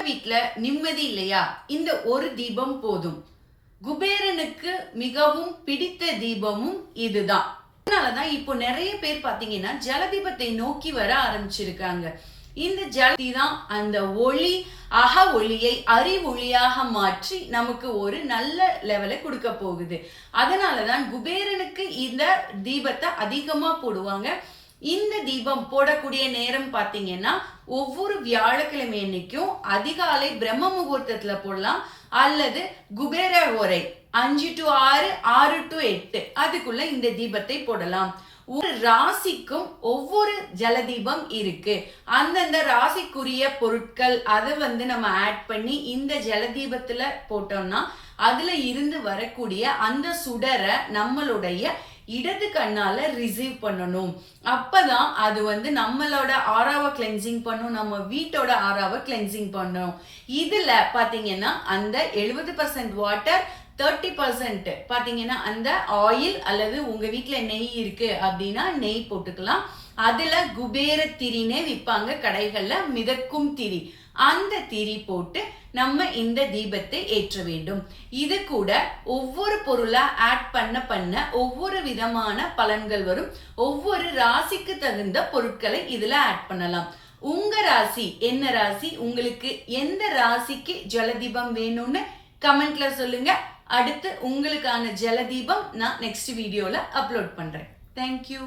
வீட்ல நிம்மதி இல்லையா? இந்த ஒரு தீபம் போதும். குபேரனுக்கு மிகவும் பிடித்த தீபமும் இதுதான். அதனாலதான் இப்போ நிறைய பேர் பாத்தீங்கன்னா ஜலதீபத்தை நோக்கி வர ஆரம்பிச்சிருக்காங்க. இந்த ஜலதி தான் அந்த ஒளி அக ஒளியை அறிவொளியாக மாற்றி நமக்கு ஒரு நல்ல லெவலை கொடுக்க போகுது. அதனாலதான் குபேரனுக்கு இந்த தீபத்தை அதிகமா போடுவாங்க. இந்த தீபம் போடக்கூடிய நேரம் பாத்தீங்கன்னா ஒவ்வொரு வியாழக்கிழமை அன்னைக்கும் அதிகாலை பிரம்ம முகூர்த்தத்துல போடலாம், அல்லது குபேர ஓரை 5 to 6, 6 to 8 அதுக்குள்ள இந்த தீபத்தை போடலாம். ஒரு ராசிக்கும் ஒவ்வொரு ஜலதீபம் இருக்கு. அந்தந்த ராசிக்குரிய பொருட்கள் அதை நம்ம ஆட் பண்ணி இந்த ஜலதீபத்துல போட்டோம்னா அதுல இருந்து வரக்கூடிய அந்த சுடரை நம்மளுடைய இடது கண்ணால ரிசீவ் பண்ணணும். அப்பதான் அது நம்மளோட ஆராவை கிளென்சிங் பண்ணும், நம்ம வீட்டோட ஆராவை கிளென்சிங் பண்ணும். இதுல பாத்தீங்கன்னா அந்த 70% வாட்டர், 30% பாத்தீங்கன்னா அந்த ஆயில், அல்லது உங்க வீட்டுல நெய் இருக்கு அப்படின்னா நெய் போட்டுக்கலாம். அதுல குபேர திரினே விற்பாங்க கடைகள்ல, மிதக்கும் திரி. அந்த திரி போட்டு நம்ம இந்த தீபத்தை ஏற்ற வேண்டும். இது கூட ஒவ்வொரு பொருளா ஆட் பண்ண ஒவ்வொரு விதமான பலன்கள் வரும். ஒவ்வொரு ராசிக்கு தகுந்த பொருட்களை இதுல ஆட் பண்ணலாம். உங்க ராசி என்ன ராசி? உங்களுக்கு எந்த ராசிக்கு ஜலதீபம் வேணும்னு கமெண்ட்ல சொல்லுங்க. அடுத்து உங்களுக்கான ஜலதீபம் நான் நெக்ஸ்ட் வீடியோல அப்லோட் பண்றேன். தேங்க்யூ.